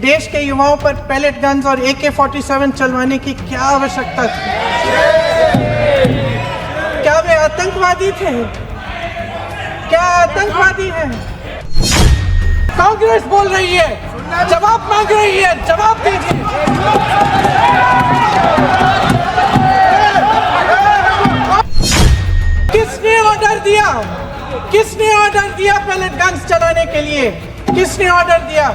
देश के युवाओं पर पैलेट गन्स और AK-47 चलवाने की क्या आवश्यकता थी? क्या वे आतंकवादी थे? क्या आतंकवादी हैं? कांग्रेस बोल रही है, जवाब मांग रही है, जवाब दीजिए। किसने ऑर्डर दिया? किसने ऑर्डर दिया पैलेट गन्स चलाने के लिए? किसने ऑर्डर दिया?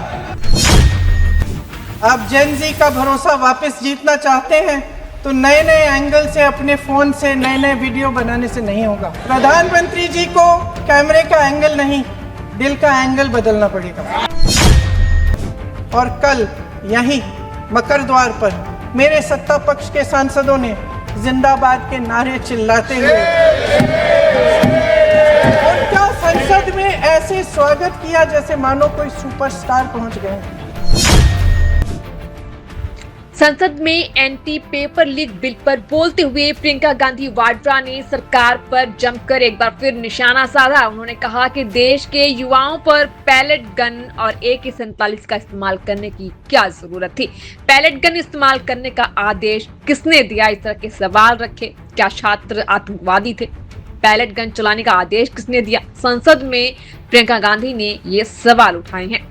आप जेन ज़ी का भरोसा वापस जीतना चाहते हैं तो नए नए एंगल से अपने फोन से नए नए वीडियो बनाने से नहीं होगा। प्रधानमंत्री जी को कैमरे का एंगल नहीं, दिल का एंगल बदलना पड़ेगा। और कल यहीं मकर द्वार पर मेरे सत्ता पक्ष के सांसदों ने जिंदाबाद के नारे चिल्लाते हुए उनका संसद में ऐसे स्वागत किया जैसे मानो कोई सुपरस्टार पहुंच गए। संसद में एंटी पेपर लीक बिल पर बोलते हुए प्रियंका गांधी वाड्रा ने सरकार पर जमकर एक बार फिर निशाना साधा। उन्होंने कहा कि देश के युवाओं पर पैलेट गन और AK-47 का इस्तेमाल करने की क्या जरूरत थी। पैलेट गन इस्तेमाल करने का आदेश किसने दिया? इस तरह के सवाल रखे। क्या छात्र आतंकवादी थे? पैलेट गन चलाने का आदेश किसने दिया? संसद में प्रियंका गांधी ने ये सवाल उठाए हैं।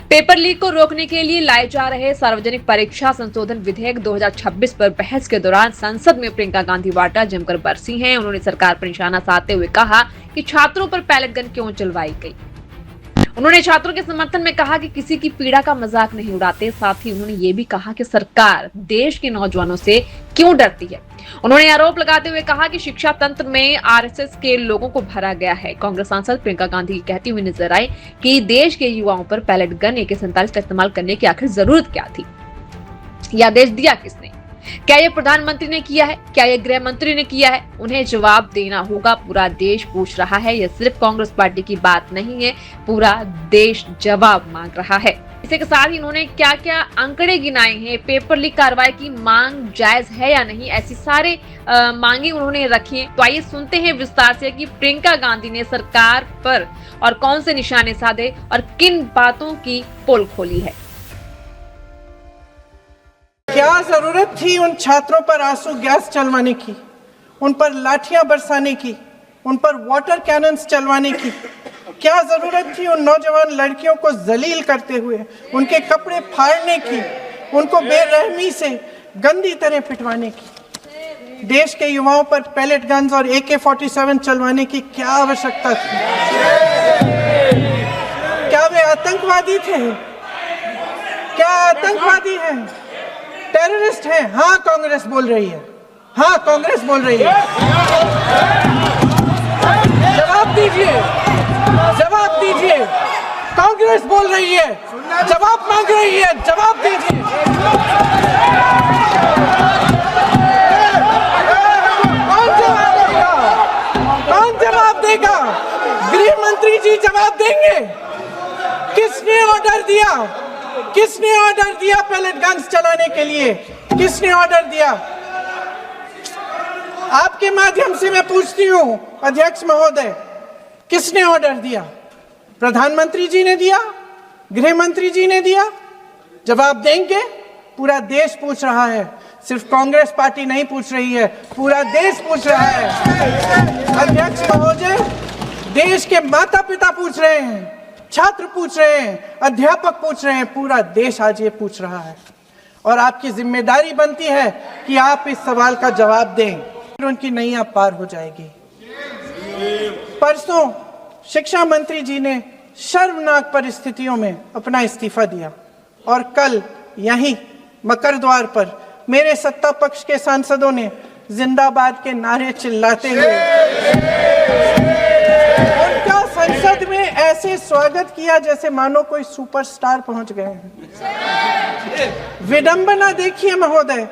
पेपर लीक को रोकने के लिए लाए जा रहे सार्वजनिक परीक्षा संशोधन विधेयक 2026 पर बहस के दौरान संसद में प्रियंका गांधी वाड्रा जमकर बरसी हैं। उन्होंने सरकार पर निशाना साधते हुए कहा कि छात्रों पर पैलेट गन क्यों चलवाई गई। उन्होंने छात्रों के समर्थन में कहा कि किसी की पीड़ा का मजाक नहीं उड़ाते। साथ ही उन्होंने ये भी कहा कि सरकार देश के नौजवानों से क्यों डरती है। उन्होंने आरोप लगाते हुए कहा कि शिक्षा तंत्र में RSS के लोगों को भरा गया है। कांग्रेस सांसद प्रियंका गांधी कहती हुई नजर आई कि देश के युवाओं पर पैलेट गन AK-47 का इस्तेमाल करने की आखिर जरूरत क्या थी? यह आदेश दिया किसने? क्या ये प्रधानमंत्री ने किया है? क्या ये गृह मंत्री ने किया है? उन्हें जवाब देना होगा। पूरा देश पूछ रहा है। यह सिर्फ कांग्रेस पार्टी की बात नहीं है, पूरा देश जवाब मांग रहा है। इसी के साथ ही उन्होंने क्या क्या आंकड़े गिनाए हैं। पेपर लीक कार्रवाई की मांग जायज है या नहीं, ऐसी सारे मांगे उन्होंने रखी हैं। तो आइए सुनते हैं विस्तार से कि प्रियंका गांधी ने सरकार पर और कौन से निशाने साधे और किन बातों की पोल खोली है। क्या जरूरत थी उन छात्रों पर आंसू गैस चलवाने की, उन पर लाठियां बरसाने की, उन पर वाटर कैनन्स चलवाने की? क्या जरूरत थी उन नौजवान लड़कियों को जलील करते हुए उनके कपड़े फाड़ने की, उनको बेरहमी से गंदी तरह पिटवाने की? देश के युवाओं पर पैलेट गन्स और AK-47 चलवाने की क्या आवश्यकता थी? क्या वे आतंकवादी थे? क्या आतंकवादी हैं? टेररिस्ट हैं? हाँ, कांग्रेस बोल रही है। हाँ, कांग्रेस बोल रही है। जवाब दीजिए, जवाब दीजिए। कांग्रेस बोल रही है, जवाब मांग रही है, जवाब दीजिए। कौन जवाब देगा? कौन जवाब देगा? गृह मंत्री जी जवाब देंगे। किसने ऑर्डर दिया? किसने ऑर्डर दिया पैलेट गन्स चलाने के लिए? किसने ऑर्डर दिया? आपके माध्यम से मैं पूछती हूं अध्यक्ष महोदय, किसने ऑर्डर दिया? प्रधानमंत्री जी ने दिया? गृह मंत्री जी ने दिया? जवाब देंगे। पूरा देश पूछ रहा है, सिर्फ कांग्रेस पार्टी नहीं पूछ रही है, पूरा देश पूछ रहा है। अध्यक्ष महोदय, देश के माता पिता पूछ रहे हैं, छात्र पूछ रहे हैं, अध्यापक पूछ रहे हैं, पूरा देश आज ये पूछ रहा है। और आपकी जिम्मेदारी बनती है कि आप इस सवाल का जवाब दें, फिर उनकी नैया पार हो जाएगी। परसों शिक्षा मंत्री जी ने शर्मनाक परिस्थितियों में अपना इस्तीफा दिया और कल यहीं मकर द्वार पर मेरे सत्ता पक्ष के सांसदों ने जिंदाबाद के नारे चिल्लाते हुए उनका संसद में ऐसे स्वागत किया जैसे मानो कोई सुपरस्टार पहुंच गए हैं। विडंबना देखिए महोदय,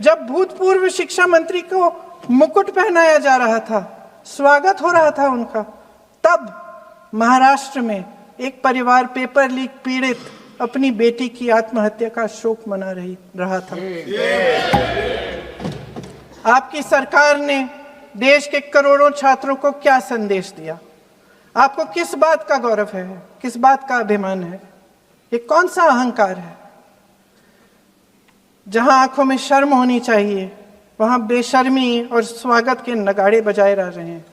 जब भूतपूर्व शिक्षा मंत्री को मुकुट पहनाया जा रहा था, स्वागत हो रहा था उनका, तब महाराष्ट्र में एक परिवार पेपर लीक पीड़ित अपनी बेटी की आत्महत्या का शोक मना रहा था। आपकी सरकार ने देश के करोड़ों छात्रों को क्या संदेश दिया? आपको किस बात का गौरव है? किस बात का अभिमान है? ये कौन सा अहंकार है? जहां आंखों में शर्म होनी चाहिए वहां बेशर्मी और स्वागत के नगाड़े बजाए रह रहे हैं।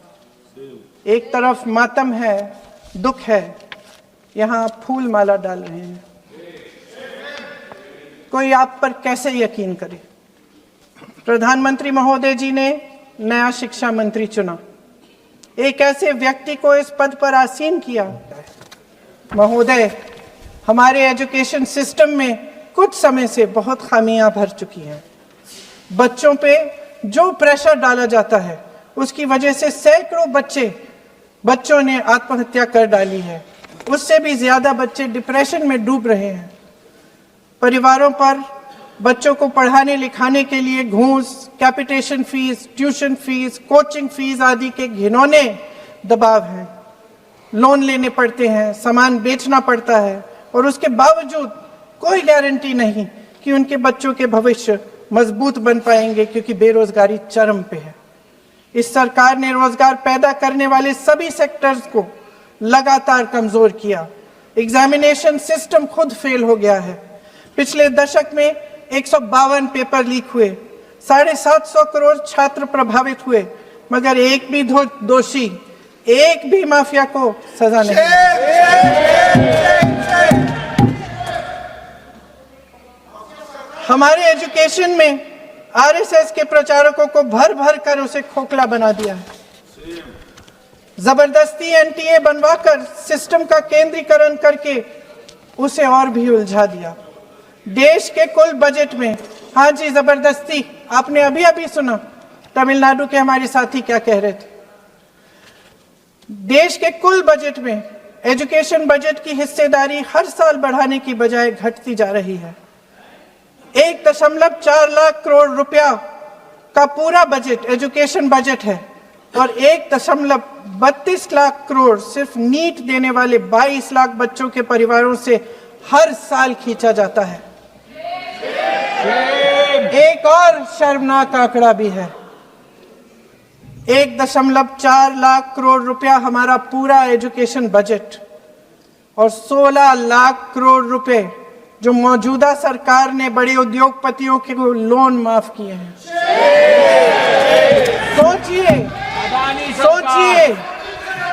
एक तरफ मातम है, दुख है, यहाँ फूल माला डाल रहे हैं। कोई आप पर कैसे यकीन करे? प्रधानमंत्री महोदय जी ने नया शिक्षा मंत्री चुना, एक ऐसे व्यक्ति को इस पद पर आसीन किया। महोदय, हमारे एजुकेशन सिस्टम में कुछ समय से बहुत खामियां भर चुकी हैं। बच्चों पे जो प्रेशर डाला जाता है उसकी वजह से सैकड़ों बच्चों ने आत्महत्या कर डाली है। उससे भी ज्यादा बच्चे डिप्रेशन में डूब रहे हैं। परिवारों पर बच्चों को पढ़ाने लिखाने के लिए घूस, capitation fees, tuition fees, coaching fees आदि के घिनौने दबाव हैं। लोन लेने पड़ते हैं, सामान बेचना पड़ता है और उसके बावजूद कोई गारंटी नहीं कि उनके बच्चों के भविष्य मजबूत बन पाएंगे, क्योंकि बेरोजगारी चरम पे है। इस सरकार ने रोजगार पैदा करने वाले सभी सेक्टर्स को लगातार कमजोर किया। एग्जामिनेशन सिस्टम खुद फेल हो गया है। पिछले दशक में 152 पेपर लीक हुए, 750 करोड़ छात्र प्रभावित हुए, मगर एक भी दोषी, एक भी माफिया को सजा नहीं। हमारे एजुकेशन में आरएसएस के प्रचारकों को भर भर कर उसे खोखला बना दिया है। जबरदस्ती एनटीए बनवाकर सिस्टम का केंद्रीकरण करके उसे और भी उलझा दिया। देश के कुल बजट में, हाँ जी जबरदस्ती, आपने अभी अभी सुना तमिलनाडु के हमारे साथी क्या कह रहे थे। देश के कुल बजट में एजुकेशन बजट की हिस्सेदारी हर साल बढ़ाने की बजाय घटती जा रही है। 1.4 लाख करोड़ रुपया का पूरा बजट एजुकेशन बजट है और 1.32 लाख करोड़ सिर्फ नीट देने वाले 22 लाख बच्चों के परिवारों से हर साल खींचा जाता है। एक और शर्मनाक आंकड़ा भी है। 1.4 लाख करोड़ रुपया हमारा पूरा एजुकेशन बजट और 16 लाख करोड़ रुपए जो मौजूदा सरकार ने बड़े उद्योगपतियों के लोन माफ किए हैं। सोचिए